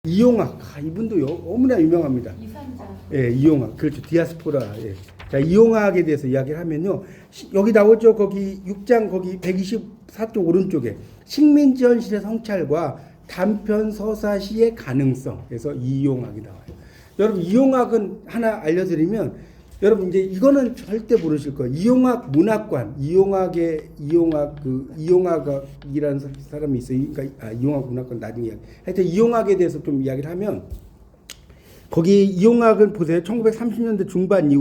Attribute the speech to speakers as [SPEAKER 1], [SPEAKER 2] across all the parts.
[SPEAKER 1] 이용학, 이분도 너무나 유명합니다.
[SPEAKER 2] 이산자.
[SPEAKER 1] 예, 이용학. 그렇죠. 디아스포라. 예. 자, 이용학에 대해서 이야기를 하면요. 여기 나오죠. 거기 6장 거기 124쪽 오른쪽에 식민지 현실의 성찰과 단편 서사시의 가능성. 그래서 이용학이 나와요. 여러분 이용학은 하나 알려드리면 여러분 이제 이거는 절대 모르실 거예요. 이용학 문학관, 이용학이라는 사람이 있어요. 그러니까 이용학 문학관 나중에 이야기. 하여튼 이용학에 대해서 좀 이야기를 하면 거기 이용학은 보세요. 1930년대 중반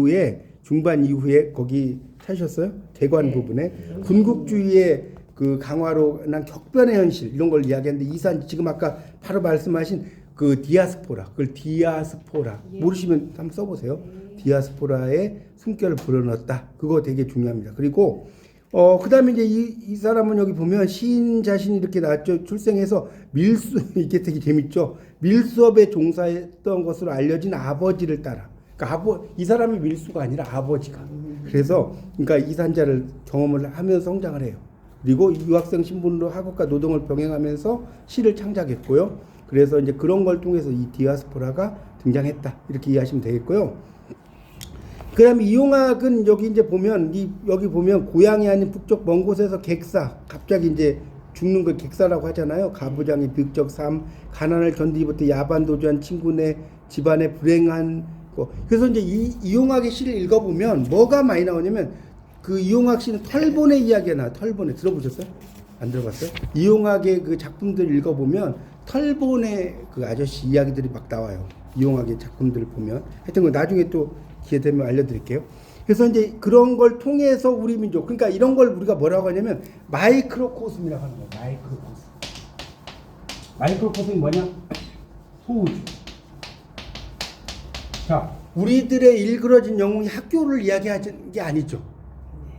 [SPEAKER 1] 이후에 거기 찾으셨어요? 대관 부분에 군국주의의 그 강화로 난 격변의 현실 이런 걸 이야기하는데 이산 지금 아까 바로 말씀하신 그 디아스포라, 그걸 디아스포라 모르시면 한번 써보세요. 디아스포라의 숨결을 불어넣었다. 그거 되게 중요합니다. 그리고 그다음에 이제 이 사람은 여기 보면 시인 자신이 이렇게 나왔죠. 출생해서 밀수 이게 되게 재밌죠. 밀수업에 종사했던 것으로 알려진 아버지를 따라. 그러니까 이 사람이 밀수가 아니라 아버지가. 그래서 그러니까 이산자를 경험을 하면서 성장을 해요. 그리고 유학생 신분으로 학업과 노동을 병행하면서 시를 창작했고요. 그래서 이제 그런 걸 통해서 이 디아스포라가 등장했다. 이렇게 이해하시면 되겠고요. 그다음에 이용학은 여기 이제 보면 여기 보면 고향이 아닌 북쪽 먼 곳에서 객사 갑자기 이제 죽는 걸 객사라고 하잖아요. 가부장의 비극적 삶, 가난을 견디기부터 야반도주한 친구네 집안의 불행한 거. 그래서 이제 이용학의 시를 읽어보면 뭐가 많이 나오냐면 그 이용학 씨는 털보네 이야기가 나와요. 털보네 들어보셨어요? 안 들어봤어요? 이용학의 그 작품들 읽어보면 털보네 그 아저씨 이야기들이 막 나와요. 이용학의 작품들을 보면 하여튼 그 나중에 또 기회 되면 알려드릴게요. 그래서 이제 그런 걸 통해서 우리 민족 그러니까 이런 걸 우리가 뭐라고 하냐면 마이크로코스미라고 하는 거예요. 마이크로코스미 뭐냐? 소우주. 자, 우리들의 일그러진 영웅이 학교를 이야기하는 게 아니죠.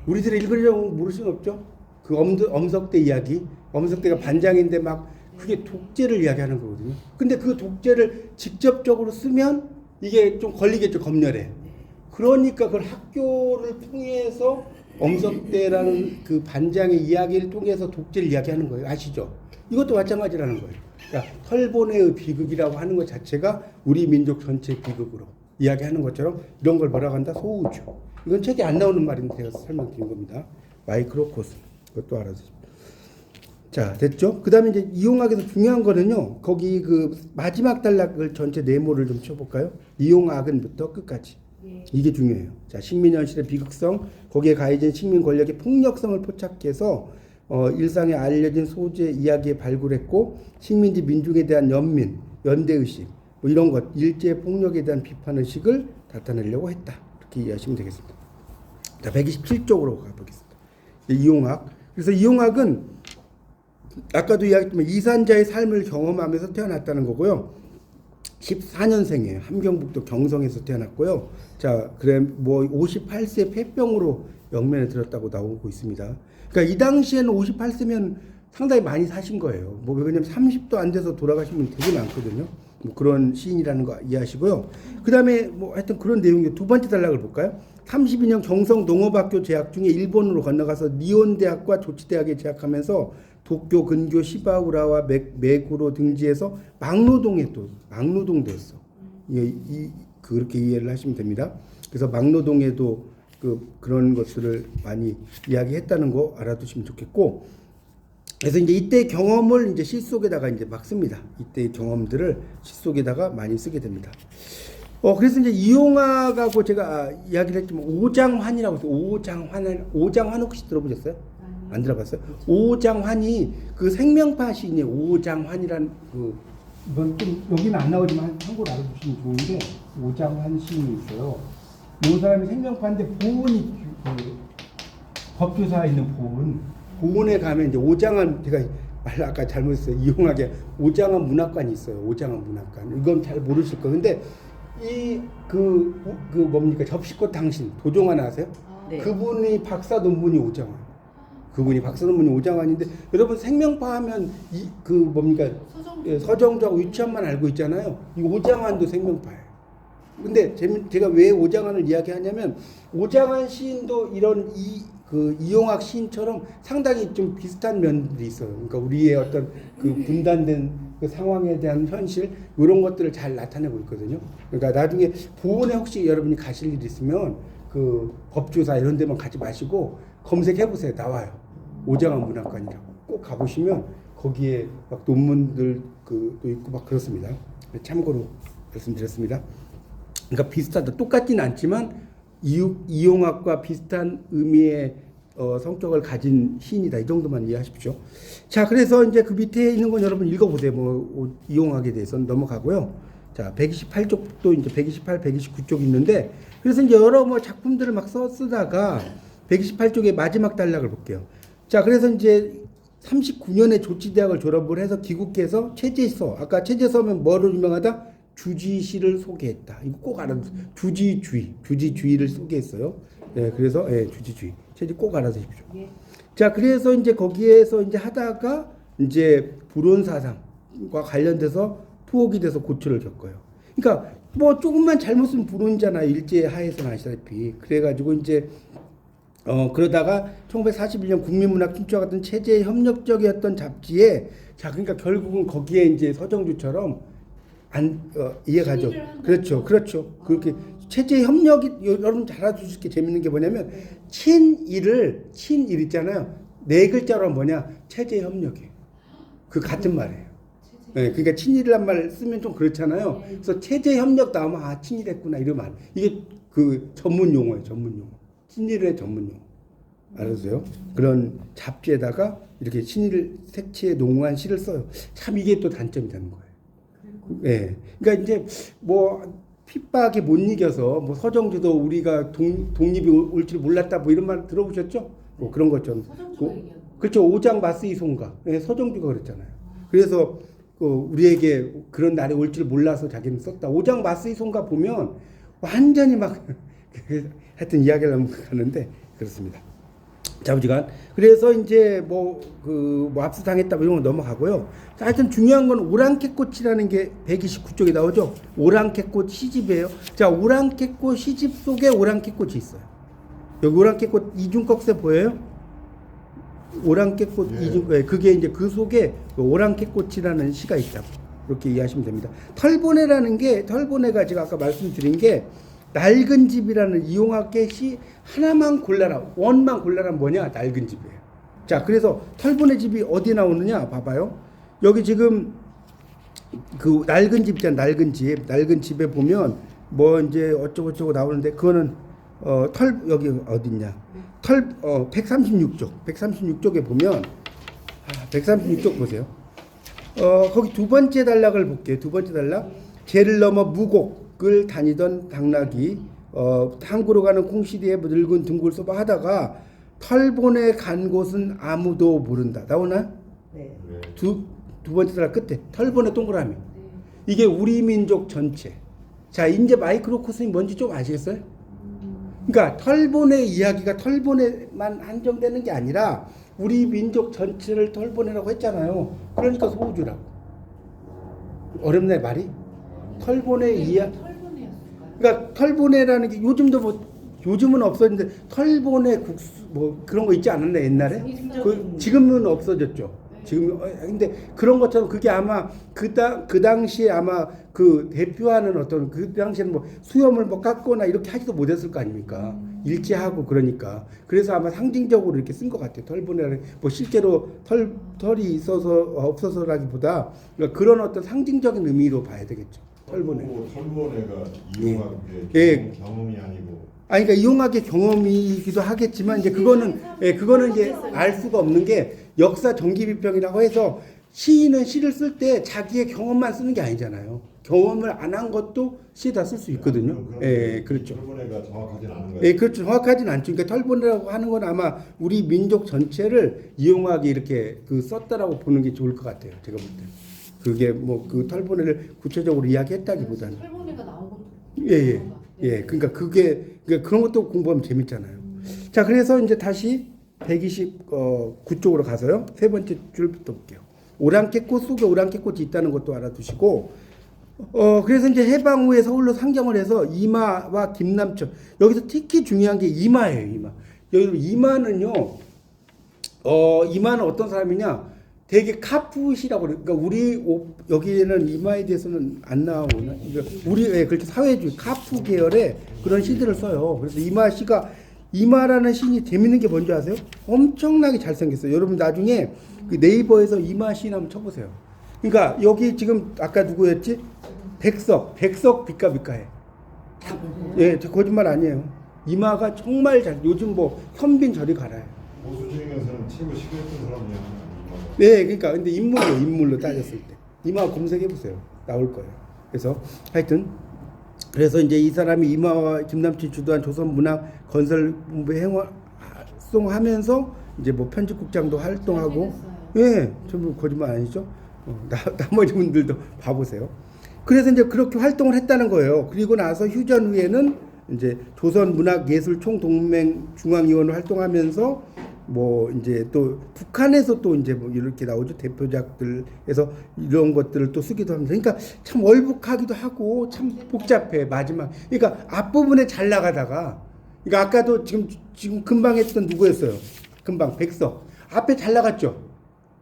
[SPEAKER 1] 우리들의 일그러진 영웅 모르실 수 없죠. 그 엄석대 이야기. 엄석대가 반장인데 막 그게 독재를 이야기하는 거거든요. 근데 그 독재를 직접적으로 쓰면 이게 좀 걸리겠죠. 검열에. 그러니까 그걸 학교를 통해서 엄석대라는 그 반장의 이야기를 통해서 독재를 이야기하는 거예요. 아시죠? 이것도 마찬가지라는 거예요. 그러니까 털보네의 비극이라고 하는 것 자체가 우리 민족 전체의 비극으로 이야기하는 것처럼 이런 걸 뭐라고 한다? 소우주. 이건 책에 안 나오는 말인데 제가 설명드린 겁니다. 마이크로코스մ. 그것도 알아두세요. 자, 됐죠? 그 다음에 이제 이용학에서 중요한 거는요, 거기 그 마지막 단락을 전체 네모를 좀 쳐볼까요? 이용학은부터 끝까지. 이게 중요해요. 자, 식민현실의 비극성, 거기에 가해진 식민 권력의 폭력성을 포착해서 일상에 알려진 소재 이야기에 발굴했고, 식민지 민중에 대한 연대의식, 뭐 이런 것, 일제 폭력에 대한 비판의식을 나타내려고 했다. 이렇게 이해하시면 되겠습니다. 자, 127쪽으로 가보겠습니다. 이용학. 그래서 이용학은 아까도 이야기했지만 이산자의 삶을 경험하면서 태어났다는 거고요. 14년생이에요. 함경북도 경성에서 태어났고요. 자, 그래 뭐 58세 폐병으로 영면에 들었다고 나오고 있습니다. 그러니까 이 당시에는 58세면 상당히 많이 사신 거예요. 뭐 왜냐면 30도 안 돼서 돌아가신 분이 되게 많거든요. 뭐 그런 시인이라는 거 이해하시고요. 그다음에 뭐 하여튼 그런 내용이 두 번째 단락을 볼까요? 32년 경성 농업학교 재학 중에 일본으로 건너가서 니온대학과 조치대학에 재학하면서 도쿄 근교 시바우라와 메구로 등지에서 막노동도 했어. 그렇게 이해를 하시면 됩니다. 그래서 막노동에도 그런 것들을 많이 이야기했다는 거 알아두시면 좋겠고, 그래서 이제 이때 경험을 이제 시 속에다가 이제 막 씁니다. 이때 경험들을 시 속에다가 많이 쓰게 됩니다. 그래서 이제 이용학하고 제가 이야기를 했지만 오장환이라고 해서 오장환 혹시 들어보셨어요? 안 들어봤어요? 오장환이 그 생명파 시인이에요. 오장환이란 이건 좀 여기는 안 나오지만 참고로 알아두시면 좋은데 오장환 시인이 있어요. 이 사람이 생명파인데 보은이 법조사에 있는 보은에 가면 이제 오장환 제가 말 아까 잘못했어요. 이용하게 오장환 문학관이 있어요. 오장환 문학관. 이건 잘 모르실 거예요. 근데 뭡니까 접시꽃 당신 도종환 아세요?
[SPEAKER 2] 네.
[SPEAKER 1] 그분이 박사 논문이 오장환인데 여러분 생명파 하면 뭡니까 서정조하고 유치원만 알고 있잖아요. 이 오장환도 생명파예요. 근데 제가 왜 오장환을 이야기하냐면 오장환 시인도 이런 이용학 시인처럼 상당히 좀 비슷한 면들이 있어요. 그러니까 우리의 어떤 그 분단된 그 상황에 대한 현실 이런 것들을 잘 나타내고 있거든요. 그러니까 나중에 보훈에 혹시 여러분이 가실 일 있으면 그 법조사 이런 데만 가지 마시고 검색해 보세요. 나와요. 오장원 문학관이라고 꼭 가보시면 거기에 막 논문들 그도 있고 막 그렇습니다. 참고로 말씀드렸습니다. 그러니까 비슷하다. 똑같지는 않지만 이용학과 비슷한 의미의 성격을 가진 시인이다. 이 정도만 이해하십시오. 자, 그래서 이제 그 밑에 있는 건 여러분 읽어보세요. 뭐 이용학에 대해서는 넘어가고요. 자, 128쪽도 이제 128, 129쪽 있는데 그래서 이제 여러 뭐 작품들을 막 쓰다가 128쪽의 마지막 단락을 볼게요. 자, 그래서 이제 39년에 조치대학을 졸업을 해서 귀국해서 체제서, 아까 체제서면 뭐로 유명하다? 주지시를 소개했다. 이거 꼭 알아두세요. 주지주의를 소개했어요. 예, 그래서 예, 주지주의. 체제 꼭 알아두십시오. 예. 자, 그래서 이제 거기에서 이제 하다가 이제 불온 사상과 관련돼서 투옥이 돼서 고초를 겪어요. 그러니까 뭐 조금만 잘못 쓰면 불온잖아. 일제 하에서는 아시다시피. 그래가지고 이제 그러다가 1941년 국민문학 춘추와 같은 체제 협력적이었던 잡지에 자, 그러니까 결국은 거기에 이제 서정주처럼 이해가죠. 그렇죠. 그렇게 체제 협력이 여러분 잘 알아두실 게 재밌는 게 뭐냐면 친일 있잖아요. 네 글자로 뭐냐? 체제 협력이에요. 그 같은 말이에요. 네, 그러니까 친일이란 말 쓰면 좀 그렇잖아요. 그래서 체제 협력 나오면 아 친일했구나 이런 말. 이게 그 전문 용어예요. 친일의 전문 용어. 알았어요? 그런 잡지에다가 이렇게 친일 색채에 농후한 시를 써요. 참 이게 또 단점이 되는 거예요. 예. 그러니까 이제 뭐 핍박에 못 이겨서 뭐 서정주도 우리가 독립이 올 줄 몰랐다 뭐 이런 말 들어보셨죠? 뭐 그런 것처럼. 그렇죠. 오장 마스이 송가. 예, 서정주가 그랬잖아요. 그래서 우리에게 그런 날이 올 줄 몰라서 자기는 썼다. 오장 마스이 송가 보면 완전히 막 하여튼 이야기를 하는데 그렇습니다. 자부지간. 그래서 이제 뭐 압수당했다 뭐 이런 거 넘어가고요. 자, 하여튼 중요한 건 오랑캐꽃이라는 게 129쪽에 나오죠. 오랑캐꽃 시집이에요. 자, 오랑캐꽃 시집 속에 오랑캐꽃이 있어요. 여기 오랑캐꽃 이중꺽쇠 보여요? 오랑캐꽃 네. 이중꺽쇠. 그게 이제 그 속에 오랑캐꽃이라는 시가 있다고. 그렇게 이해하시면 됩니다. 털보내가 제가 아까 말씀드린 게 낡은 집이라는 이용학의 시 하나만 골라라. 원만 골라라 뭐냐? 낡은 집이에요. 자, 그래서 털보내 집이 어디 나오느냐? 봐봐요. 여기 지금 그 낡은 집 있잖아. 낡은 집에 보면 뭐 이제 어쩌고저쩌고 나오는데 그거는 여기 어딨냐? 136쪽에 보면 136쪽 보세요. 거기 두 번째 단락을 볼게요. 두 번째 단락. 죄를 넘어 무곡을 다니던 당나귀 항구로 가는 콩시리에 늙은 등골 소바 하다가 털보내 간 곳은 아무도 모른다. 나오나? 네. 두 번째 단락 끝에 털보내 동그라미. 이게 우리 민족 전체. 자, 이제 마이크로코스이 뭔지 좀 아시겠어요? 그러니까 털보내 이야기가 털보내만 한정되는 게 아니라 우리 민족 전체를 털보내라고 했잖아요. 그러니까 소우주라고. 어렵네 말이? 털보내 이야기. 그러니까 털보내라는 게 요즘은 없어졌는데 털보내 국수 뭐 그런 거 있지 않았나 옛날에? 지금은 없어졌죠. 지금 근데 그런 것처럼 그게 아마 그 당시에 아마 그 대표하는 어떤 그 당시에는 뭐 수염을 뭐 깎거나 이렇게 하지도 못했을 거 아닙니까? 일제하고 그러니까 그래서 아마 상징적으로 이렇게 쓴 것 같아요. 털보내라는 뭐 실제로 털이 있어서 없어서라기보다 그러니까 그런 어떤 상징적인 의미로 봐야 되겠죠. 털보내가 이용학의 경험이 아니고. 그러니까 이용학의 경험이기도 하겠지만 이제 그거는 이제 알 수가 없는 게 역사 정기비평이라고 해서 시인은 시를 쓸 때 자기의 경험만 쓰는 게 아니잖아요. 경험을 안 한 것도 시에다 쓸 수 있거든요. 그렇죠.
[SPEAKER 2] 털보내가 정확하진 않은 거예요.
[SPEAKER 1] 그렇죠. 정확하진 않죠. 그러니까 털보내라고 하는 건 아마 우리 민족 전체를 이용학이 이렇게 썼다라고 보는 게 좋을 것 같아요. 제가 볼 때. 그게 뭐 그 털보내를 구체적으로 이야기했다기보다는.
[SPEAKER 3] 털보내가 나온 것도.
[SPEAKER 1] 그러니까 그런 것도 공부하면 재밌잖아요. 자, 그래서 이제 다시 129쪽으로 가서요. 세 번째 줄부터 볼게요. 오랑캐꽃 속에 오랑캐꽃이 있다는 것도 알아두시고, 그래서 이제 해방 후에 서울로 상경을 해서 이마와 김남천. 여기서 특히 중요한 게 이마예요, 이마. 여기 이마는요, 이마는 어떤 사람이냐? 되게 카푸시라고 그래. 그러니까 우리 여기에는 이마에 대해서는 안 나오나. 그러니까 우리 그렇게 사회주의 카푸 계열의 그런 시들을 써요. 그래서 이마 씨가 이마라는 신이 재밌는 게 뭔지 아세요? 엄청나게 잘생겼어요. 여러분 나중에 그 네이버에서 이마 신 한번 쳐보세요. 그러니까 여기 지금 아까 누구였지? 백석 빛가빛가해. 예, 저 거짓말 아니에요. 이마가 정말 잘. 요즘 뭐 현빈 저리 가라요.
[SPEAKER 2] 보수 중에서는 최고 시끄럽던 사람이야.
[SPEAKER 1] 네, 그러니까 근데 인물로 따졌을 때 이마 검색해 보세요. 나올 거예요. 그래서 하여튼 그래서 이제 이 사람이 이마와 김남춘 주도한 조선문화건설본부에 활동하면서 이제 뭐 편집국장도 활동하고, 예, 전부 거짓말 아니죠? 나머지 분들도 봐보세요. 그래서 이제 그렇게 활동을 했다는 거예요. 그리고 나서 휴전 후에는 이제 조선문학예술총동맹 중앙위원으로 활동하면서 뭐 이제 또 북한에서 또 이제 뭐 이렇게 나오죠. 대표작들에서 이런 것들을 또 쓰기도 합니다. 그러니까 참 월북하기도 하고 참 복잡해. 마지막 그러니까 앞부분에 잘 나가다가 그러니까 아까도 지금 금방 했던 누구였어요? 금방 백석 앞에 잘 나갔죠.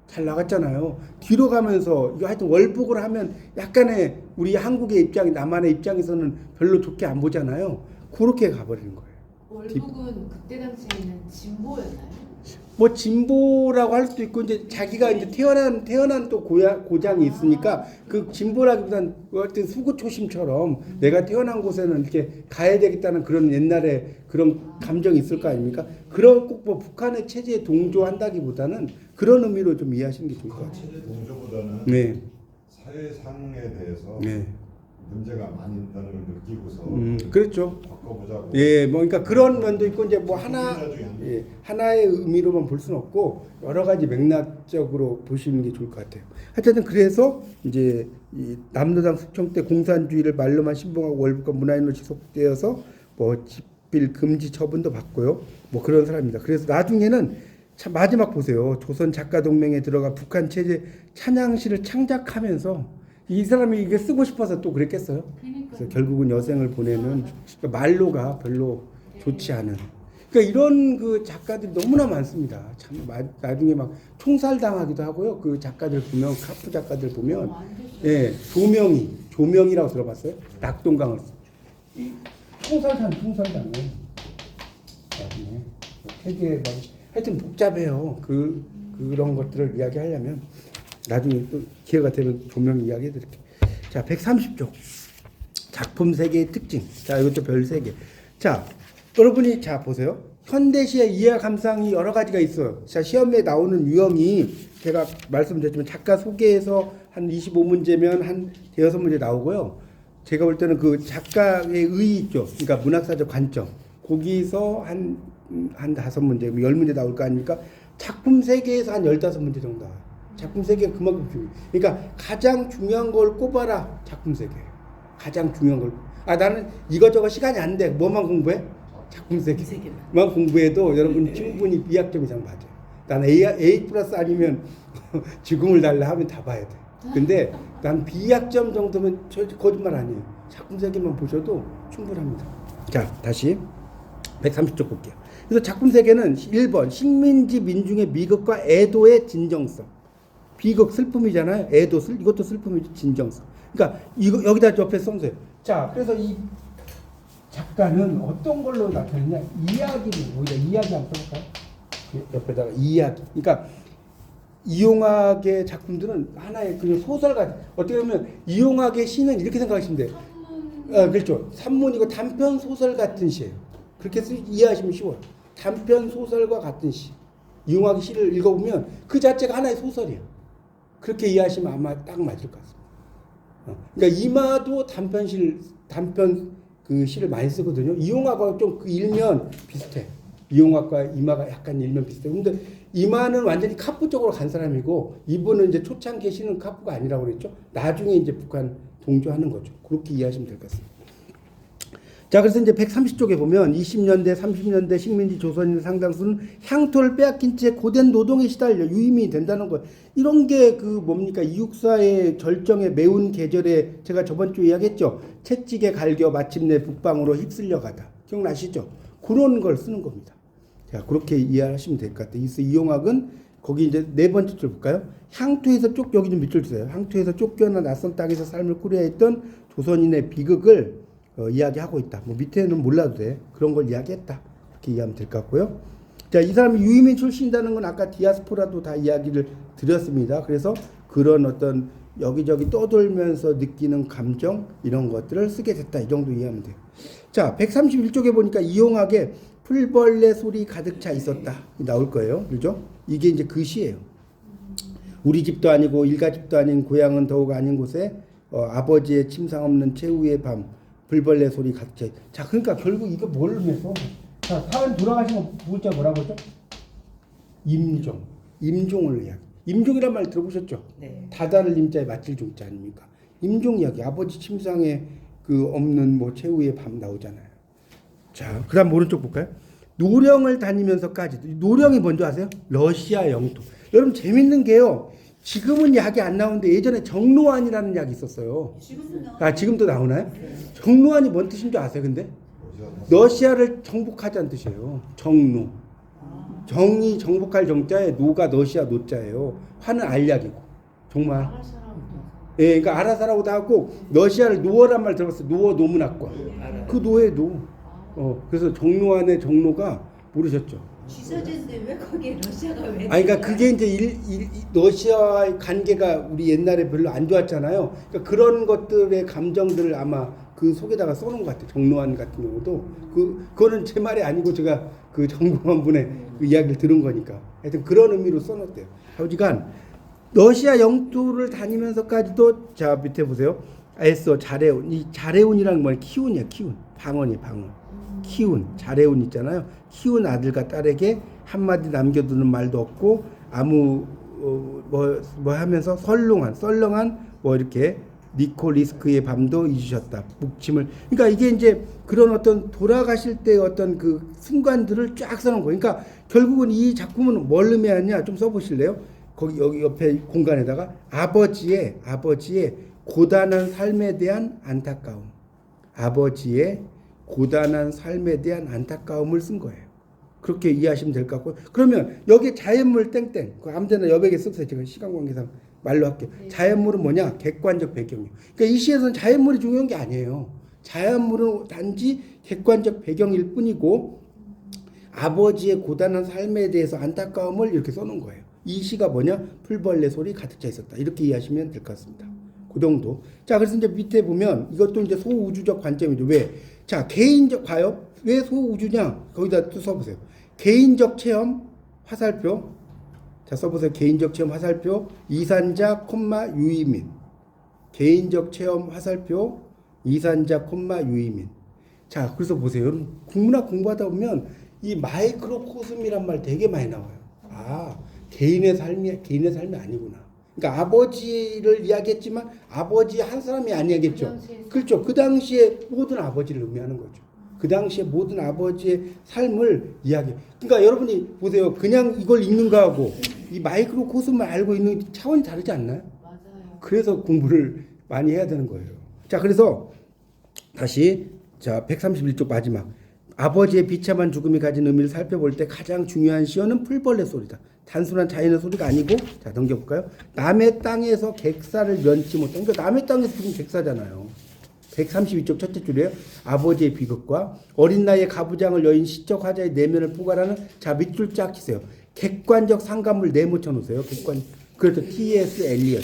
[SPEAKER 1] 잘 나갔잖아요. 뒤로 가면서 이거 하여튼 월북을 하면 약간의 우리 한국의 입장, 남한의 입장에서는 별로 좋게 안 보잖아요. 그렇게 가버리는 거예요.
[SPEAKER 3] 월북은 그때 당시에는 진보였나요?
[SPEAKER 1] 뭐 진보라고 할 수도 있고 이제 자기가 이제 태어난 또 고장이 있으니까 그 진보라기보다는 어떤 수구 초심처럼 내가 태어난 곳에는 이렇게 가야 되겠다는 그런 옛날에 그런 감정이 있을 거 아닙니까? 그런 꼭 뭐 북한의 체제에 동조한다기보다는 그런 의미로 좀 이해하시는 게 좋을 것 같아요.
[SPEAKER 2] 체제 동조보다는
[SPEAKER 1] 네.
[SPEAKER 2] 사회상에 대해서
[SPEAKER 1] 네.
[SPEAKER 2] 문제가 많이 있다는 걸 느끼고서
[SPEAKER 1] 그렇죠.
[SPEAKER 2] 바꿔보자고.
[SPEAKER 1] 예, 뭐 그러니까 그런 면도 있고 이제 뭐 하나의 의미로만 볼 수는 없고 여러 가지 맥락적으로 보시는 게 좋을 것 같아요. 하여튼 그래서 이제 이 남로당 숙청 때 공산주의를 말로만 신봉하고 월북과 문화인으로 지속되어서 뭐 집필 금지 처분도 받고요. 뭐 그런 사람입니다. 그래서 나중에는 참 마지막 보세요. 조선 작가 동맹에 들어가 북한 체제 찬양시를 창작하면서 이 사람이 이게 쓰고 싶어서 또 그랬겠어요. 그래서 결국은 여생을 보내는 그러니까 말로가 별로 좋지 않은. 그러니까 이런 그 작가들이 너무나 많습니다. 참 나중에 막 총살당하기도 하고요. 그 작가들 보면 카프 작가들 보면 예, 조명이라고 들어봤어요? 낙동강을 총살당해. 나중에 세계 막 하여튼 복잡해요. 그런 것들을 이야기하려면. 나중에 또 기회가 되면 조명 이야기 해드릴게요. 자, 130쪽. 작품 세계의 특징. 자, 이것도 별 3개. 자, 여러분이 자, 보세요. 현대시의 이해 감상이 여러 가지가 있어요. 자, 시험에 나오는 유형이 제가 말씀드렸지만 작가 소개에서 한 25문제면 한 대여섯 문제 나오고요. 제가 볼 때는 그 작가의 의 있죠. 그러니까 문학사적 관점. 거기서 한 5문제, 10문제 나올 거 아닙니까? 작품 세계에서 한 15문제 정도 나와요. 작품 세계가 그만큼 중요해요. 그러니까 가장 중요한 걸 꼽아라. 작품 세계예요. 가장 중요한 걸. 나는 이것저것 시간이 안 돼. 뭐만 공부해? 작품 세계만 공부해도 여러분 충분히 B학점 이상 맞아요. 나는 A 플러스 아니면 지금을 달라 하면 다 봐야 돼. 근데 난 B학점 정도면 거짓말 아니에요. 작품 세계만 보셔도 충분합니다. 자, 다시 130쪽 볼게요. 그래서 작품 세계는 1번 식민지 민중의 미극과 애도의 진정성. 비극 슬픔이잖아요. 애도 이것도 슬픔이죠. 진정성. 그러니까 이거 여기다 옆에 써주세요. 자, 그래서 이 작가는 어떤 걸로 나타내냐? 이야기를 오히려 이야기 한번 써볼까요? 옆에다가 이야기. 그러니까 이용학의 작품들은 하나의 그 소설가. 어떻게 보면 이용학의 시는 이렇게 생각하시면 돼요. 그렇죠. 산문이고 단편 소설 같은 시예요. 그렇게 이해하시면 쉬워요. 단편 소설과 같은 시. 이용학의 시를 읽어보면 그 자체가 하나의 소설이에요. 그렇게 이해하시면 아마 딱 맞을 것 같습니다. 그러니까 이마도 단편 그 시를 많이 쓰거든요. 이용학과 좀 그 일면 비슷해. 이용학과 이마가 약간 일면 비슷해. 근데 이마는 완전히 카프 쪽으로 간 사람이고 이분은 이제 초창기에 시는 카프가 아니라고 그랬죠. 나중에 이제 북한 동조하는 거죠. 그렇게 이해하시면 될 것 같습니다. 자, 그래서 이제 130쪽에 보면 20년대, 30년대 식민지 조선인 상당수는 향토를 빼앗긴 채 고된 노동에 시달려 유임이 된다는 거. 이런 게 그 뭡니까? 이육사의 절정의 매운 계절에 제가 저번 주에 이야기했죠. 채찍에 갈겨 마침내 북방으로 휩쓸려 가다. 기억나시죠? 그런 걸 쓰는 겁니다. 자, 그렇게 이해하시면 될 것 같아요. 그래서 이용학은 거기 이제 네 번째 줄 볼까요? 향토에서 여기 좀 밑줄 주세요. 향토에서 쫓겨나 낯선 땅에서 삶을 꾸려야 했던 조선인의 비극을 이야기하고 있다. 뭐 밑에는 몰라도 돼. 그런 걸 이야기했다. 이렇게 이해하면 될 것 같고요. 자, 이 사람이 유이민 출신이라는 건 아까 디아스포라도 다 이야기를 드렸습니다. 그래서 그런 어떤 여기저기 떠돌면서 느끼는 감정 이런 것들을 쓰게 됐다. 이 정도 이해하면 돼요. 자, 131쪽에 보니까 이용하게 풀벌레 소리 가득 차 있었다. 나올 거예요. 그죠? 이게 이제 그 시예요. 우리 집도 아니고 일가집도 아닌 고향은 더욱 아닌 곳에 아버지의 침상 없는 최후의 밤 불벌레 소리 가득 차. 자, 그러니까 결국 이거 뭘 의미해서? 자, 사람 돌아가신 거 문자 뭐라고 했죠? 임종. 임종을 이야기. 임종이란 말 들어보셨죠?
[SPEAKER 4] 네.
[SPEAKER 1] 다다를 임자에 맞질 종자 아닙니까? 임종 이야기. 아버지 침상에 그 없는 뭐 최후의 밤 나오잖아요. 자, 그다음 오른쪽 볼까요? 노령을 다니면서까지. 노령이 뭔지 아세요? 러시아 영토. 여러분 재밌는 게요. 지금은 약이 안 나오는데 예전에 정로안이라는 약이 있었어요. 지금도 나오나요? 정로안이 뭔 뜻인 줄 아세요? 근데 러시아를 정복하자는 뜻이에요. 정로. 정이 정복할 정자에 노가 러시아 노자예요. 화는 알약이고. 정말. 예, 그러니까 아라사라고도 하고 러시아를 노어란 말 들어봤어요. 노어 노문학과. 그 노예 노. 그래서 정로안의 정로가 모르셨죠?
[SPEAKER 4] 지서진데 왜 거기에 러시아가 왜?
[SPEAKER 1] 아니, 그러니까 그게 이제 러시아와의 관계가 우리 옛날에 별로 안 좋았잖아요. 그러니까 그런 것들의 감정들을 아마 그 속에다가 써놓은 것 같아요. 정로안 같은 경우도 그거는 제 말이 아니고 제가 그 정보만 분의 그 이야기를 들은 거니까. 하여튼 그런 의미로 써놓았대요. 하여간 러시아 영토를 다니면서까지도 자 밑에 보세요. 애써 잘해온. 이 잘해온이라는 건 키운이야. 키운. 방언이 방언. 키운. 잘해온 있잖아요. 키운 아들과 딸에게 한마디 남겨두는 말도 없고 아무 뭐 하면서 썰렁한 뭐 이렇게 니콜리스크의 밤도 잊으셨다. 묵침을. 그러니까 이게 이제 그런 어떤 돌아가실 때 어떤 그 순간들을 쫙 써놓은 거예요. 그러니까 결국은 이 작품은 뭘 의미하냐 좀 써보실래요? 거기 여기 옆에 공간에다가 아버지의 고단한 삶에 대한 안타까움. 아버지의 고단한 삶에 대한 안타까움을 쓴 거예요. 그렇게 이해하시면 될 것 같고. 그러면 여기 자연물 땡땡. 그 아무데나 여백에 쓰세요. 제가 시간 관계상 말로 할게요. 자연물은 뭐냐? 객관적 배경이요. 그러니까 이 시에서는 자연물이 중요한 게 아니에요. 자연물은 단지 객관적 배경일 뿐이고 아버지의 고단한 삶에 대해서 안타까움을 이렇게 써놓은 거예요. 이 시가 뭐냐? 풀벌레 소리 가득 차 있었다. 이렇게 이해하시면 될 것 같습니다. 그 정도. 자, 그래서 이제 밑에 보면 이것도 이제 소우주적 관점이죠. 왜? 자, 개인적 봐요. 왜 소우주냐? 거기다 또 써보세요. 개인적 체험 화살표. 자, 써보세요. 개인적 체험 화살표. 이산자 콤마 유이민. 개인적 체험 화살표. 이산자 콤마 유이민. 자, 그래서 보세요. 여러분 국문학 공부하다 보면 이 마이크로코스미란 말 되게 많이 나와요. 아, 개인의 삶이 아니구나. 그러니까 아버지를 이야기했지만 아버지 한 사람이 아니겠죠. 그렇죠. 그 당시에 모든 아버지를 의미하는 거죠. 그 당시에 모든 아버지의 삶을 이야기. 그러니까 여러분이 보세요. 그냥 이걸 읽는 거하고 이 마이크로코스을 알고 있는 차원이 다르지 않나요?
[SPEAKER 3] 맞아요.
[SPEAKER 1] 그래서 공부를 많이 해야 되는 거예요. 자, 그래서 다시 자 131쪽 마지막. 아버지의 비참한 죽음이 가진 의미를 살펴볼 때 가장 중요한 시어는 풀벌레 소리다. 단순한 자연의 소리가 아니고, 자 넘겨볼까요? 남의 땅에서 객사를 면치 못한. 그러니까 남의 땅에서 지금 객사잖아요. 132쪽 첫째 줄이에요. 아버지의 비극과 어린 나이에 가부장을 여인 시적 화자의 내면을 포괄하는. 자 밑줄 쫙 치세요. 객관적 상감을 내모쳐 놓으세요. 그래서 T.S. 엘리엇.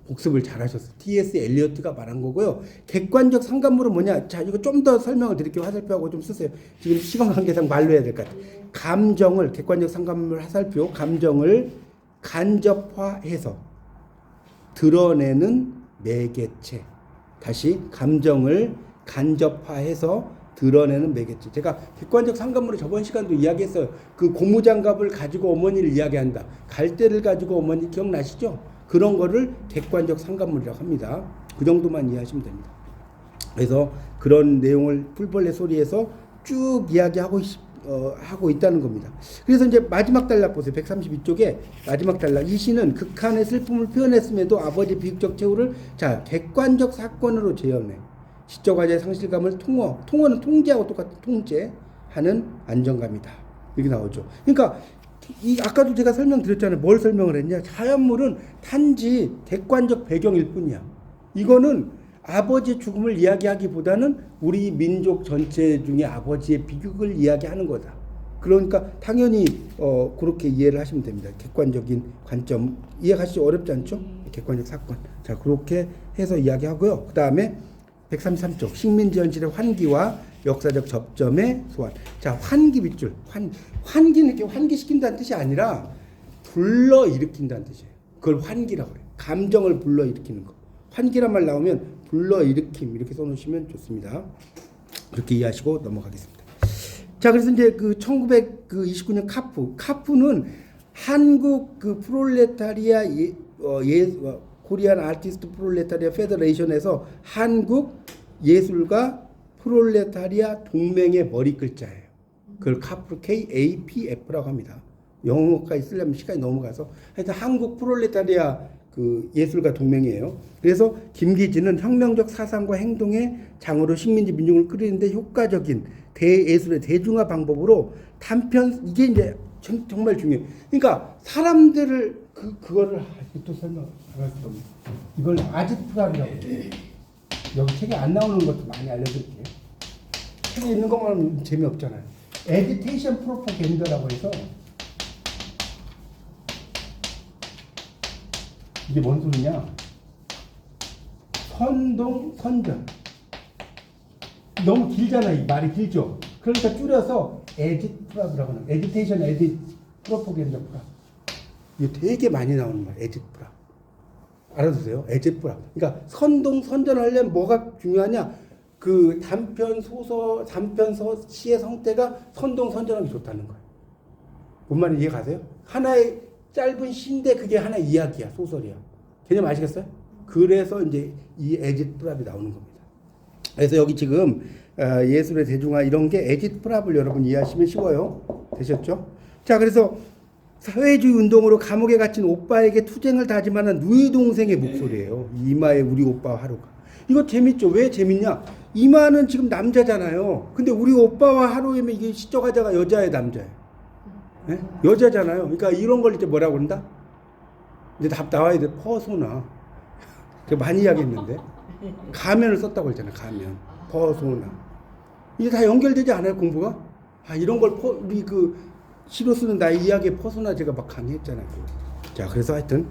[SPEAKER 1] 복습을 잘하셨어요. T.S. 엘리어트가 말한 거고요. 객관적 상감물은 뭐냐? 자, 이거 좀 더 설명을 드릴게요. 화살표하고 좀 쓰세요. 지금 시간 관계상 말로 해야 될 것 같아요. 감정을, 객관적 상감물 화살표, 감정을 간접화해서 드러내는 매개체. 다시, 감정을 간접화해서 드러내는 매개체. 제가 객관적 상감물을 저번 시간도 이야기했어요. 그 고무장갑을 가지고 어머니를 이야기한다. 갈대를 가지고 어머니 기억나시죠? 그런 거를 객관적 상감물이라고 합니다. 그 정도만 이해하시면 됩니다. 그래서 그런 내용을 풀벌레 소리에서 쭉 이야기하고 하고 있다는 겁니다. 그래서 이제 마지막 단락 보세요. 132쪽에 마지막 단락. 이 시는 극한의 슬픔을 표현했음에도 아버지 비극적 최후를 자 객관적 사건으로 재현해. 시적 화자의 상실감을 통어는 통제하고 똑같은 통제하는 안정감이다. 이렇게 나오죠. 그러니까 이 아까도 제가 설명드렸잖아요. 뭘 설명을 했냐? 자연물은 단지 객관적 배경일 뿐이야. 이거는 아버지의 죽음을 이야기하기보다는 우리 민족 전체 중에 아버지의 비극을 이야기하는 거다. 그러니까 당연히 그렇게 이해를 하시면 됩니다. 객관적인 관점 이해하시기 어렵지 않죠? 객관적 사건. 자, 그렇게 해서 이야기하고요. 그 다음에 133쪽 식민지 현실의 환기와 역사적 접점의 소환. 자, 환기 밑줄. 환기는 이렇게 환기시킨다는 뜻이 아니라 불러일으킨다는 뜻이에요. 그걸 환기라고 해요. 감정을 불러일으키는 거. 환기란 말 나오면 불러일으킴 이렇게 써놓으시면 좋습니다. 그렇게 이해하시고 넘어가겠습니다. 자, 그래서 이제 그 1929년 카프는 한국 그 프롤레타리아 코리안 아티스트 프롤레타리아 페더레이션에서 한국 예술가 프롤레타리아 동맹의 머리 글자예요. 그걸 카프 KAPF라고 합니다. 영어까지 쓰려면 시간이 넘어가서 하여튼 한국 프롤레타리아 그 예술가 동맹이에요. 그래서 김기진은 혁명적 사상과 행동의 장으로 식민지 민중을 끌이는데 효과적인 대예술의 대중화 방법으로 단편 이게 이제 정말 중요해요. 그러니까 사람들을 그거를 또 설명 이걸 아지트라고 여기 책에 안 나오는 것도 많이 알려드릴게요. 책에 있는 것만 재미없잖아요. 에디테이션 프로파간다라고 해서 이게 뭔 소리냐? 선동 선전. 너무 길잖아. 이 말이 길죠. 그러니까 줄여서 에디프라브라고 하는 에디테이션 에디 프로파간다 프라. 이게 되게 많이 나오는 말. 에디프라. 알아두세요. 에디프라. 그러니까 선동 선전을 하려면 뭐가 중요하냐? 그 단편 소설, 단편 시의 성태가 선동 선전하기 좋다는 거예요. 뭔 말인지 이해 가세요? 하나의 짧은 시인데 그게 하나의 이야기야, 소설이야. 개념 아시겠어요? 그래서 이제 이 에짓 프랍이 나오는 겁니다. 그래서 여기 지금 예술의 대중화 이런 게 에짓 프랍을 여러분 이해하시면 쉬워요. 되셨죠? 자, 그래서 사회주의 운동으로 감옥에 갇힌 오빠에게 투쟁을 다짐하는 누이 동생의 목소리예요. 이마의 우리 오빠 하루가. 이거 재밌죠? 왜 재밌냐? 이마는 지금 남자잖아요. 근데 우리 오빠와 하루이면 이게 시적 화자가 여자의 남자예요. 네? 여자잖아요. 그러니까 이런 걸 이제 뭐라고 그런다? 이제 답 나와야 돼. 퍼소나. 제가 많이 이야기했는데 가면을 썼다고 했잖아요. 가면, 퍼소나. 이게 다 연결되지 않아요, 공부가? 아, 이런 걸 우리 그 시로 쓰는 나의 이야기의 퍼소나 제가 막 강의했잖아요. 자, 그래서 하여튼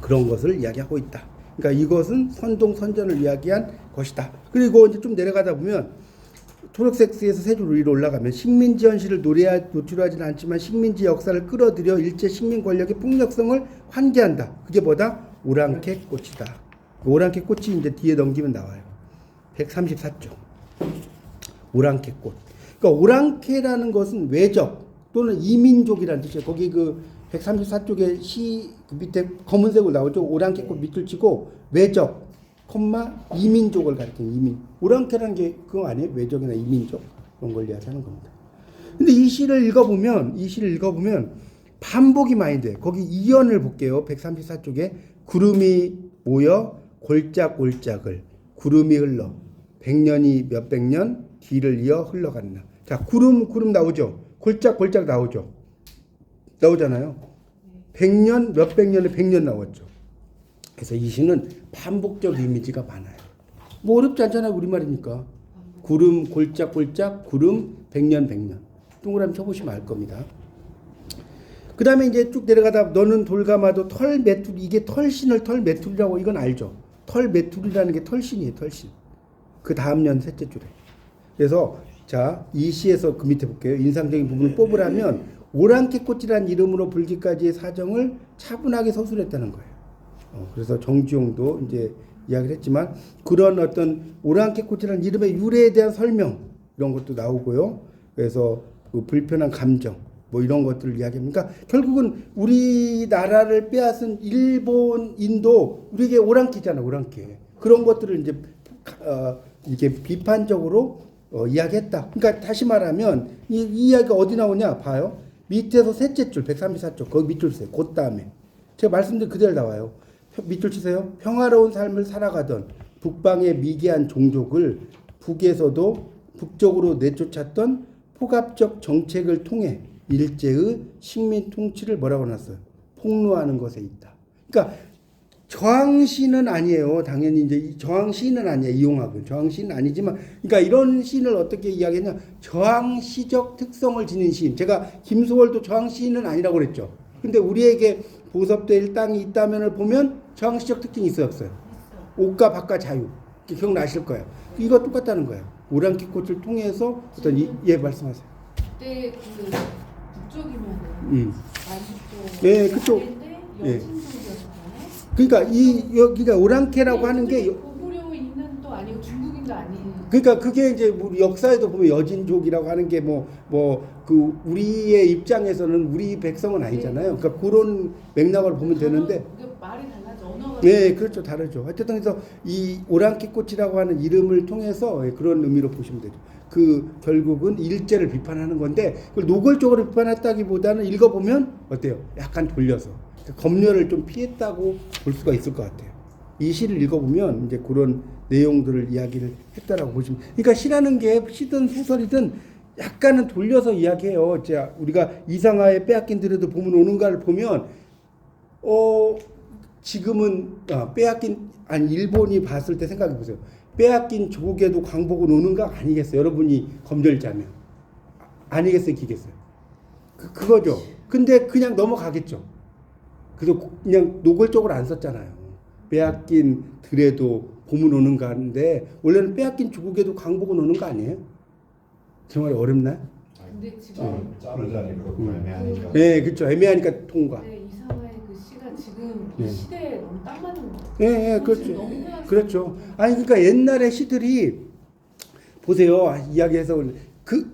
[SPEAKER 1] 그런 것을 이야기하고 있다. 그러니까 이것은 선동 선전을 이야기한 것이다. 그리고 이제 좀 내려가다 보면 초록색스에서 세 줄 위로 올라가면 식민지 현실을 노출하지는 않지만 식민지 역사를 끌어들여 일제 식민 권력의 폭력성을 환기한다. 그게 뭐다? 오랑캐 꽃이다. 오랑캐 꽃이 이제 뒤에 넘기면 나와요. 134쪽. 오랑캐 꽃. 그러니까 오랑캐라는 것은 외적 또는 이민족이라는 뜻이에요. 거기 그 134쪽에 그 밑에 검은색으로 나오죠. 오랑캐 꽃 밑줄 치고 외적, 이민족을 가리키는 이민. 오랑캐라는 게 그거 아니에요? 외적이나 이민족 그런 걸 이야기하는 겁니다. 근데 이 시를 읽어보면 반복이 많이 돼. 거기 이연을 볼게요. 134쪽에 구름이 모여 골짝골짝을 구름이 흘러 백년이 몇백 년 뒤를 이어 흘러갔나. 자, 구름 나오죠. 골짝골짝 나오잖아요. 100년 몇백 년에 100년 나왔죠. 그래서 이 시는 반복적 이미지가 많아요. 뭐 어렵지 않잖아요. 우리말이니까. 구름 골짝골짝 구름 100년 동그라미 쳐보시면 알 겁니다. 그 다음에 이제 쭉 내려가다 너는 돌감아도 털 메뚜리 이게 털신을 털 메뚜리라고 이건 알죠. 털 메뚜리라는 게 털신이에요. 털신. 그 다음 년 셋째 줄에. 그래서 자, 이 시에서 그 밑에 볼게요. 인상적인 부분을 뽑으라면 오랑캐 꽃이라는 이름으로 불기까지의 사정을 차분하게 서술했다는 거예요. 그래서 정주영도 이제 이야기를 했지만 그런 어떤 오랑캐 꽃이라는 이름의 유래에 대한 설명 이런 것도 나오고요. 그래서 그 불편한 감정 뭐 이런 것들을 이야기합니다. 그러니까 결국은 우리나라를 빼앗은 일본, 인도 우리에게 오랑캐잖아, 오랑캐. 그런 것들을 이제 이게 비판적으로 이야기했다. 그러니까 다시 말하면 이 이야기가 어디 나오냐 봐요. 밑에서 셋째 줄 134쪽 거기 밑줄 쓰세요. 그 다음에 제가 말씀드린 그대로 나와요. 밑줄 치세요. 평화로운 삶을 살아가던 북방의 미개한 종족을 북에서도 북쪽으로 내쫓았던 포갑적 정책을 통해 일제의 식민 통치를 뭐라고 놨어요? 폭로하는 것에 있다. 그러니까 저항시는 아니에요. 당연히 이제 저항시는 아니에요. 이용학은 저항시는 아니지만, 그러니까 이런 시인을 어떻게 이야기했냐? 저항시적 특성을 지닌 시인. 제가 김소월도 저항시인은 아니라고 그랬죠. 근데 우리에게 보섭될 땅이 있다면을 보면 저항시적 특징이 있었어요. 옷과 밥과 자유. 기억나실 거예요. 이거 똑같다는 거예요. 오랑캐꽃을 통해서 어떤 예 말씀하세요.
[SPEAKER 3] 그때 그 북쪽이면은 남쪽.
[SPEAKER 1] 예, 그쪽. 예.
[SPEAKER 3] 여진족이었잖아요.
[SPEAKER 1] 그러니까 여기가 오랑캐라고 하는 게
[SPEAKER 3] 고구려인은 또 아니고 중국인도 아니고.
[SPEAKER 1] 그러니까 그게 이제 우리 역사에도 보면 여진족이라고 하는 게 그 우리의 입장에서는 우리 백성은 아니잖아요. 그러니까 그런 맥락을 보면 되는데.
[SPEAKER 3] 말이 달라져. 언어가.
[SPEAKER 1] 네, 그렇죠, 다르죠. 어쨌든 그래서 이 오랑캐꽃이라고 하는 이름을 통해서 그런 의미로 보시면 되죠. 그 결국은 일제를 비판하는 건데 그걸 노골적으로 비판했다기보다는 읽어보면 어때요? 약간 돌려서 검열을 좀 피했다고 볼 수가 있을 것 같아요. 이 시를 읽어보면 이제 그런 내용들을 이야기를 했다라고 보시면. 그러니까 시라는 게 시든 소설이든 약간은 돌려서 이야기해요. 자, 우리가 이상하에 빼앗긴 들에도 보면 오는가를 보면 지금은 빼앗긴 일본이 봤을 때 생각해 보세요. 빼앗긴 조국에도 광복은 오는가 아니겠어요? 여러분이 검열자면 아니겠어요, 기겠어요? 그거죠. 근데 그냥 넘어가겠죠. 그래서 그냥 노골적으로 안 썼잖아요. 빼앗긴 들에도 봄은 오는가 하는데 원래는 빼앗긴 조국에도 광복은 오는가 아니에요? 제 말이 어렵나요?
[SPEAKER 3] 근데 지금
[SPEAKER 2] 자르자니 그렇고 애매하니까.
[SPEAKER 1] 네, 그렇죠. 애매하니까 통과.
[SPEAKER 3] 네, 이상하의 그 시가 지금
[SPEAKER 1] 네.
[SPEAKER 3] 이 시대에 너무 딱 맞는 것 같아요.
[SPEAKER 1] 예, 예, 그렇죠. 그렇죠. 아니, 그러니까 옛날에 시들이, 보세요. 이야기해서,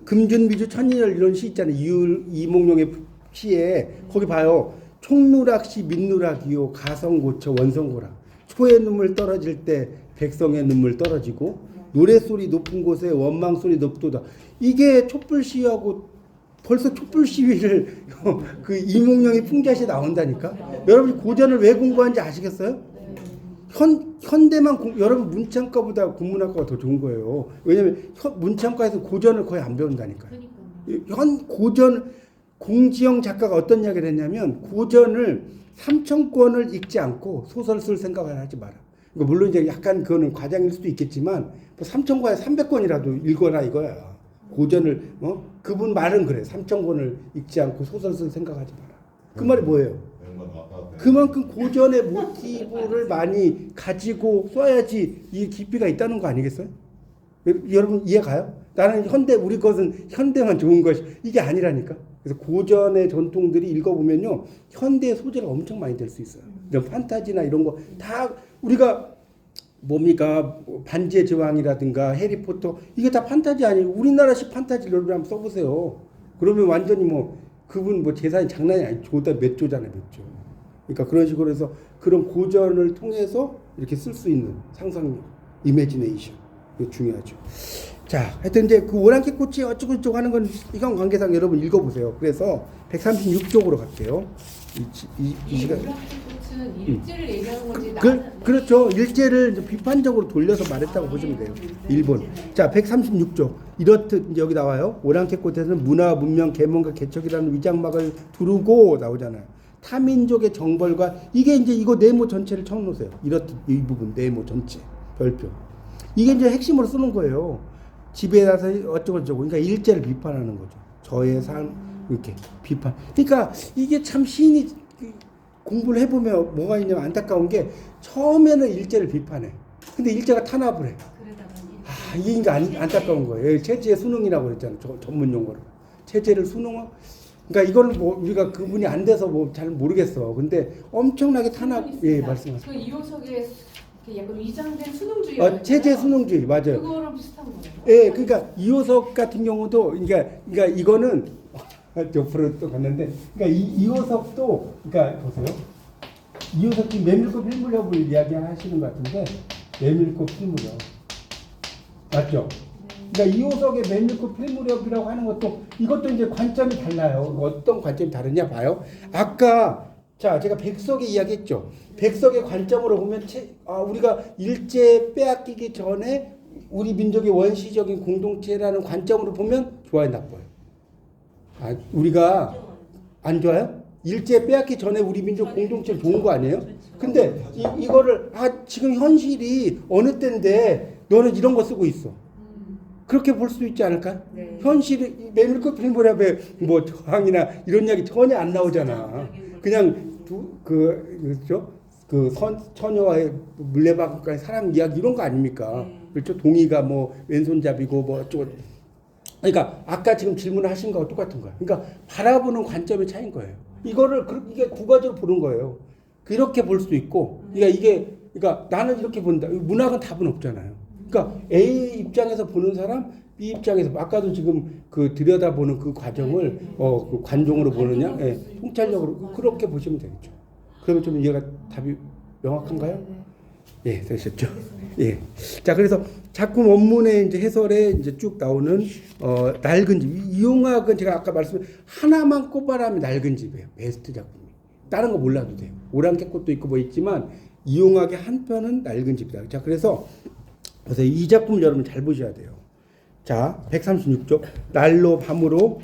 [SPEAKER 1] 금준미주 천인열 이런 시 있잖아요. 이몽룡의 시에, 거기 봐요. 총누락시 민누락이요. 가성고쳐 원성고락. 초의 눈물 떨어질 때 백성의 눈물 떨어지고, 노래소리 높은 곳에 원망소리 높도다. 이게 촛불시위하고 벌써 촛불시위를 그 이몽룡의 풍자시에 나온다니까. 여러분이 고전을 왜 공부하는지 아시겠어요? 현대만 여러분 문창과보다 국문학과가 더 좋은 거예요. 왜냐면 문창과에서 고전을 거의 안 배운다니까요. 고전 공지영 작가가 어떤 이야기를 했냐면 고전을 3,000권을 읽지 않고 소설 쓸 생각을 하지 마라. 물론 이제 약간 그거는 과장일 수도 있겠지만 3,000권에 300권이라도 읽어라 이거야. 고전을 그분 말은 그래. 3,000권을 읽지 않고 소설 쓸 생각하지 마라. 그 말이 뭐예요? 그만큼 고전의 모티브를 많이 가지고 써야지 이 깊이가 있다는 거 아니겠어요? 여러분 이해 가요? 나는 우리 것은 현대만 좋은 것이 이게 아니라니까. 그래서 고전의 전통들이 읽어보면요 현대의 소재가 엄청 많이 될 수 있어요. 이런 판타지나 이런 거 다 우리가 뭡니까 반지의 제왕이라든가 해리포터 이게 다 판타지 아니에요. 우리나라식 판타지를 여러분 한번 써보세요. 그러면 완전히 그분 재산이 장난이 아니죠. 조다 몇 조잖아요, 몇 조. 그러니까 그런 식으로 해서 그런 고전을 통해서 이렇게 쓸 수 있는 상상, 이미지네이션 이거 중요하죠. 자, 하여튼 이제 그 오랑캐꽃이 어쩌고저쩌고 하는 건 시간 관계상 여러분 읽어보세요. 그래서 136쪽으로 갈게요. 이 시간.
[SPEAKER 3] 오랑캐꽃은 일제를 얘기하는 건지
[SPEAKER 1] 그렇죠. 일제를 이제 비판적으로 돌려서 말했다고 보시면 돼요. 일본. 자, 136쪽. 이렇듯 이제 여기 나와요. 오랑캐꽃에서는 문화, 문명, 계몽과 개척이라는 위장막을 두르고 나오잖아요. 타민족의 정벌과 이게 이제 이거 네모 전체를 쳐놓으세요. 이렇듯 이 부분 네모 전체 별표. 이게 이제 핵심으로 쓰는 거예요. 집에 가서 어쩌고저쩌고. 그러니까 일제를 비판하는 거죠. 저의 삶 이렇게 비판. 그러니까 이게 참 시인이 공부를 해보면 뭐가 있냐면 안타까운 게 처음에는 일제를 비판해. 근데 일제가 탄압을 해. 이게 그러니까 안타까운 거예요. 체제의 수능이라고 그랬잖아요. 전문 용어로. 체제를 수능화. 그러니까 이거는 우리가 그분이 안 돼서 잘 모르겠어. 근데 엄청나게 탄압. 예, 말씀하세요.
[SPEAKER 3] 그 이호석의 약간 위장된 수능주의.
[SPEAKER 1] 체제 수능주의 맞아요.
[SPEAKER 3] 그거랑 비슷한 거예요.
[SPEAKER 1] 예, 그러니까 이호석 같은 경우도 그러니까 이거는 옆으로 또 갔는데, 그러니까 이호석도 그러니까 보세요. 이호석이 메밀꽃 필무렵을 이야기하시는 것 같은데 메밀꽃 필무렵 맞죠? 그러니까 이호석의 메밀꽃 필무렵이라고 하는 것도 이것도 이제 관점이 달라요. 어떤 관점이 다르냐 봐요. 아까 제가 백석의 이야기했죠. 백석의 관점으로 보면 우리가 일제 빼앗기기 전에 우리 민족의 원시적인 공동체라는 관점으로 보면 좋아요, 나빠요. 아, 우리가 안 좋아요? 일제 빼앗기 전에 우리 민족 공동체 좋은 거 아니에요? 근데 이거를 지금 현실이 어느 때인데 너는 이런 거 쓰고 있어. 그렇게 볼 수 있지 않을까?
[SPEAKER 4] 네.
[SPEAKER 1] 현실이 메밀꽃 필모랍에 뭐 저항이나 이런 이야기 전혀 안 나오잖아. 그냥 처녀와의 물레방앗간의 사랑 이야기 이런 거 아닙니까? 그렇죠? 동의가 뭐 왼손잡이고 뭐 어쩌고. 그러니까 아까 지금 질문하신 거하고 똑같은 거야. 그러니까 바라보는 관점의 차이인 거예요. 이거를 이게 두 가지로 보는 거예요. 그렇게 볼 수 있고, 그러니까 나는 이렇게 본다. 문학은 답은 없잖아요. 그러니까 A 입장에서 보는 사람, B 입장에서 아까도 지금 그 들여다보는 그 과정을 그 관종으로 보느냐, 통찰력으로 그렇게 보시면 되겠죠. 그러면 좀 이해가 답이 명확한가요? 예, 되셨죠? 예. 자, 그래서 작품 원문의 이제 해설에 이제 쭉 나오는 낡은 집. 이용학은 제가 아까 말씀드린 하나만 꼽아라면 낡은 집이에요. 베스트 작품이. 다른 거 몰라도 돼요. 오랑캐꽃도 있고 뭐 있지만 이용학의 한 편은 낡은 집이다. 자, 그래서 이 작품을 여러분 잘 보셔야 돼요. 자, 136쪽. 날로 밤으로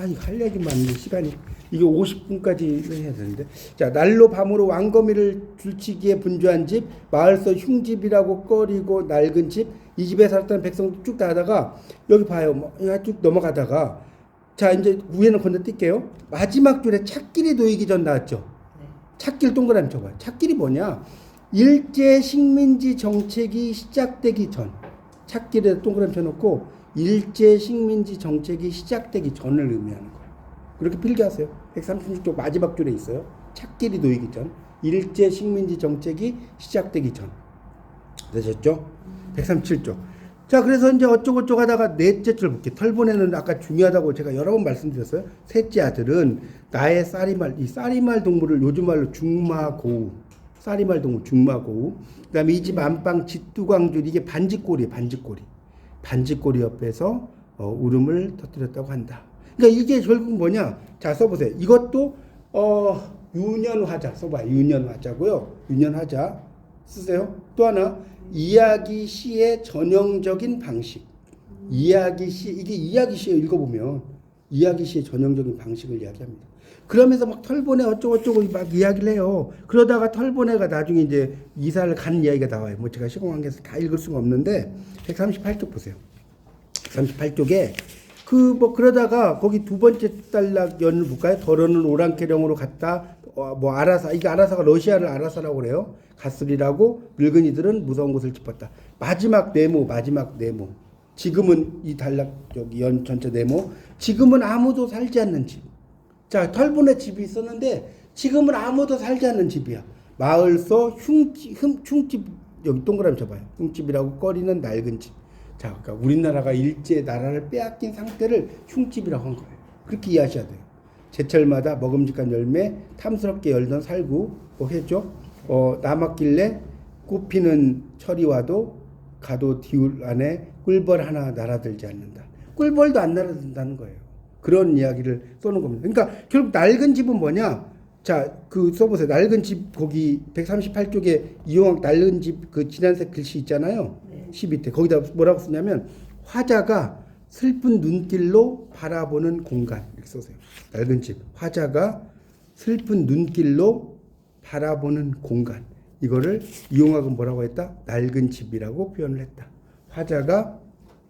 [SPEAKER 1] 이거 할 얘기만 있는데 시간이 이게 50분까지 해야 되는데. 자, 날로 밤으로 왕거미를 줄치기에 분주한 집, 마을서 흉집이라고 꺼리고 낡은 집, 이 집에 살았던 백성도 쭉 가다가 여기 봐요. 뭐 쭉 넘어가다가 자, 이제 위에는 건너뛸게요. 마지막 줄에 찻길이 놓이기 전 나왔죠. 찻길 동그라미 쳐봐요. 찻길이 뭐냐? 일제 식민지 정책이 시작되기 전. 찻길에 동그라미 쳐놓고 일제 식민지 정책이 시작되기 전을 의미하는 거예요. 그렇게 필기하세요. 136쪽 마지막 줄에 있어요. 찻길이 놓이기 전. 일제 식민지 정책이 시작되기 전. 되셨죠? 137쪽. 자, 그래서 이제 어쩌고저쩌고 하다가 넷째 줄 볼게요. 털보내는 아까 중요하다고 제가 여러 번 말씀드렸어요. 셋째 아들은 나의 쌀이말, 이 쌀이말 동물을 요즘 말로 중마고우. 쌀이말 동물 중마고우. 그 다음에 이 집 안방 짓두광줄, 이게 반지꼬리예요. 반지꼬리. 반지꼬리 옆에서 울음을 터뜨렸다고 한다. 그러니까 이게 결국 뭐냐? 자, 써보세요. 이것도 유년화자 써봐요. 유년화자고요. 유년화자 쓰세요. 또 하나 이야기 시의 전형적인 방식. 이야기 시, 이게 이야기 시에 읽어보면 이야기 시의 전형적인 방식을 이야기합니다. 그러면서 막 털보내 어쩌고저쩌고 막 이야기를 해요. 그러다가 털보내가 나중에 이제 이사를 가는 이야기가 나와요. 뭐 제가 시간 관계에서 다 읽을 수가 없는데 138쪽 보세요. 138쪽에 그러다가 거기 두 번째 단락 연을 볼까요? 더러는 오랑캐령으로 갔다. 뭐 아라사, 이게 아라사가 러시아를 아라사라고 그래요. 갔으리라고 늙은이들은 무서운 곳을 짚었다. 마지막 네모. 지금은 이 단락 여기 연 전체 네모. 지금은 아무도 살지 않는 집. 자, 털분의 집이 있었는데 지금은 아무도 살지 않는 집이야. 마을서 흉집 여기 동그라미 쳐봐요. 흉집이라고 꺼리는 낡은 집. 자, 그러니까 우리나라가 일제 나라를 빼앗긴 상태를 흉집이라고 한 거예요. 그렇게 이해하셔야 돼요. 제철마다 먹음직한 열매, 탐스럽게 열던 살구, 뭐 했죠? 남았길래 꽃피는 철이 와도 가도 디울 안에 꿀벌 하나 날아들지 않는다. 꿀벌도 안 날아든다는 거예요. 그런 이야기를 써놓은 겁니다. 그러니까 결국 낡은 집은 뭐냐? 자, 써보세요. 낡은 집 거기 138쪽에 이용학 낡은 집 진한색 글씨 있잖아요. 12태. 거기다 뭐라고 쓰냐면 화자가 슬픈 눈길로 바라보는 공간. 이렇게 써세요. 낡은 집. 화자가 슬픈 눈길로 바라보는 공간. 이거를 이용학은 뭐라고 했다? 낡은 집이라고 표현을 했다. 화자가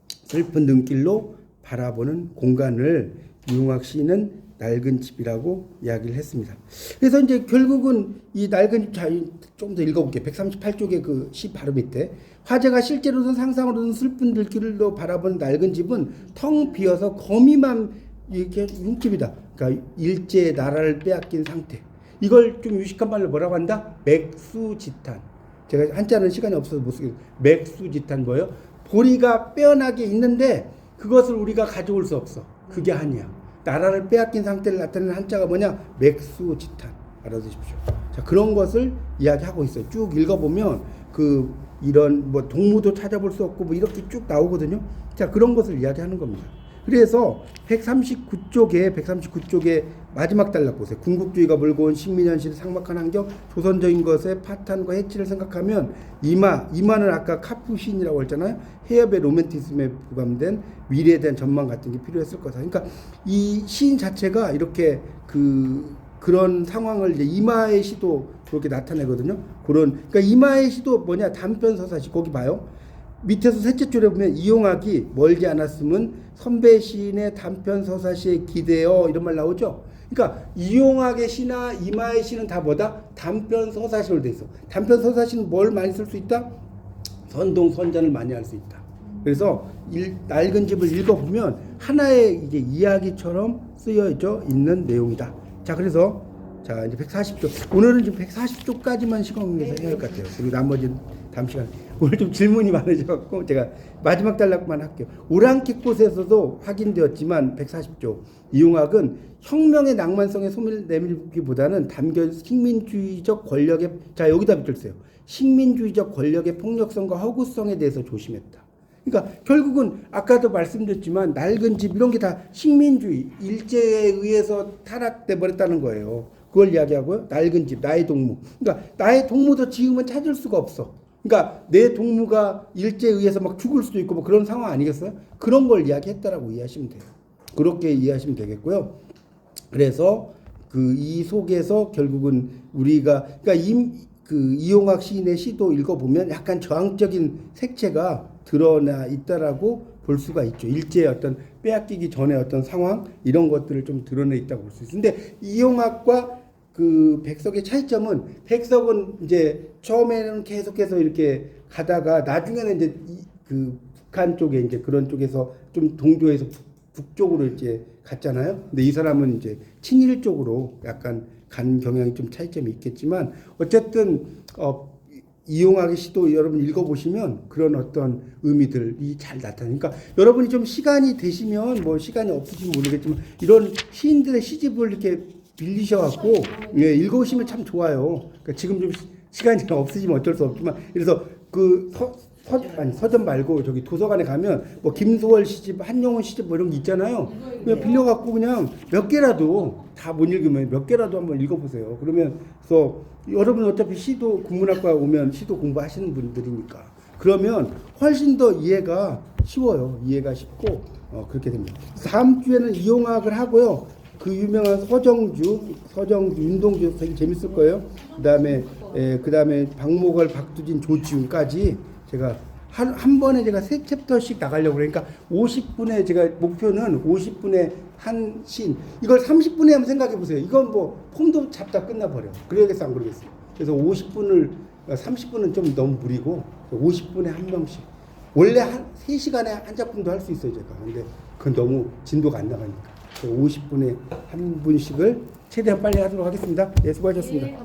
[SPEAKER 1] 슬픈 눈길로 바라보는 공간을 이용학 시인은 낡은 집이라고 이야기를 했습니다. 그래서 이제 결국은 이 낡은 집, 좀 더 읽어볼게요. 138쪽의 그 시 바로 밑에. 화자가 실제로든 상상으로든 슬픈 들길로 바라보는 낡은 집은 텅 비어서 거미만 이렇게 흉집이다. 그러니까 일제의 나라를 빼앗긴 상태. 이걸 좀 유식한 말로 뭐라고 한다? 맥수지탄. 제가 한자는 시간이 없어서 못 쓰겠어요. 맥수지탄 뭐예요? 보리가 빼어나게 있는데 그것을 우리가 가져올 수 없어. 그게 아니야. 나라를 빼앗긴 상태를 나타내는 한자가 뭐냐? 맥수지탄. 알아두십시오. 자, 그런 것을 이야기하고 있어요. 쭉 읽어보면 이런 뭐 동무도 찾아볼 수 없고 뭐 이렇게 쭉 나오거든요. 자, 그런 것을 이야기하는 겁니다. 그래서 139쪽에 마지막 단락 보세요. 군국주의가 몰고 온 식민현실의 삭막한 환경, 조선적인 것의 파탄과 해치를 생각하면 이마는 아까 카푸신이라고 했잖아요. 해협의 로맨티즘에 부감된 미래에 대한 전망 같은 게 필요했을 거다. 그러니까 이 시인 자체가 이렇게 그런 상황을 이제 이마의 시도 그렇게 나타내거든요. 그러니까 이마의 시도 뭐냐? 단편 서사시. 거기 봐요. 밑에서 셋째 줄에 보면 이용학이 멀지 않았음은 선배 시인의 단편 서사시에 기대어 이런 말 나오죠. 그러니까 이용학의 시나 이마의 시는 다 뭐다? 단편 서사시로 돼 있어. 단편 서사시는 뭘 많이 쓸 수 있다? 선동 선전을 많이 할 수 있다. 그래서 낡은 집을 읽어보면 하나의 이제 이야기처럼 쓰여져 있는 내용이다. 자, 그래서 자 이제 140쪽. 오늘은 지금 140쪽까지만 시간에서 해야 할 것 같아요. 그리고 나머지는 다음 시간. 오늘 좀 질문이 많으셔갖고 제가 마지막 단락만 할게요. 오랑캐꽃에서도 확인되었지만 140쪽 이용학은 혁명의 낭만성에 소미를 내밀기보다는 담겨 식민주의적 권력의 자 여기다 붙였어요. 식민주의적 권력의 폭력성과 허구성에 대해서 조심했다. 그러니까 결국은 아까도 말씀드렸지만 낡은 집 이런 게 다 식민주의 일제에 의해서 타락돼 버렸다는 거예요. 그걸 이야기하고요. 낡은 집, 나의 동무. 그러니까 나의 동무도 지금은 찾을 수가 없어. 그러니까 내 동무가 일제에 의해서 막 죽을 수도 있고 뭐 그런 상황 아니겠어요? 그런 걸 이야기했다라고 이해하시면 돼요. 그렇게 이해하시면 되겠고요. 그래서 이 속에서 결국은 우리가 그러니까 이용학 시인의 시도 읽어보면 약간 저항적인 색채가 드러나 있다라고 볼 수가 있죠. 일제의 어떤 빼앗기기 전에 어떤 상황 이런 것들을 좀 드러내 있다고 볼 수 있어요. 근데 이용학과 백석의 차이점은 백석은 이제 처음에는 계속해서 이렇게 가다가 나중에는 이제 북한 쪽에 이제 그런 쪽에서 좀 동조해서 북쪽으로 이제 갔잖아요. 근데 이 사람은 이제 친일 쪽으로 약간 간 경향이 좀 차이점이 있겠지만 어쨌든 이용학의 시도 여러분 읽어보시면 그런 어떤 의미들이 잘 나타나니까 여러분이 좀 시간이 되시면 뭐 시간이 없으시면 모르겠지만 이런 시인들의 시집을 이렇게 빌리셔갖고 예, 읽어보시면 참 좋아요. 그러니까 지금 좀 시간이 없으시면 어쩔 수 없지만 그래서 서점 말고 저기 도서관에 가면 뭐 김소월 시집, 한용운 시집 뭐 이런 게 있잖아요. 그냥 빌려갖고 그냥 몇 개라도 다 못 읽으면 몇 개라도 한번 읽어보세요. 그러면서 여러분 어차피 시도 국문학과 오면 시도 공부하시는 분들이니까 그러면 훨씬 더 이해가 쉬워요. 이해가 쉽고 그렇게 됩니다. 다음 주에는 이용학을 하고요. 그 유명한 서정주, 윤동주 되게 재밌을 거예요. 그다음에 박목월, 박두진, 조지훈까지 제가 한 번에 제가 3챕터씩 나가려고 그러니까 50분에 제가 목표는 50분에 한 신 이걸 30분에 한번 생각해 보세요. 이건 뭐 폼도 잡다 끝나버려. 그러겠어 안 그러겠어요? 그래서 30분은 좀 너무 무리고 50분에 한 명씩 원래 한 3시간에 한 작품도 할 수 있어요 제가. 근데 그건 너무 진도가 안 나가니까 50분에 한 분씩을 최대한 빨리 하도록 하겠습니다. 네, 수고하셨습니다.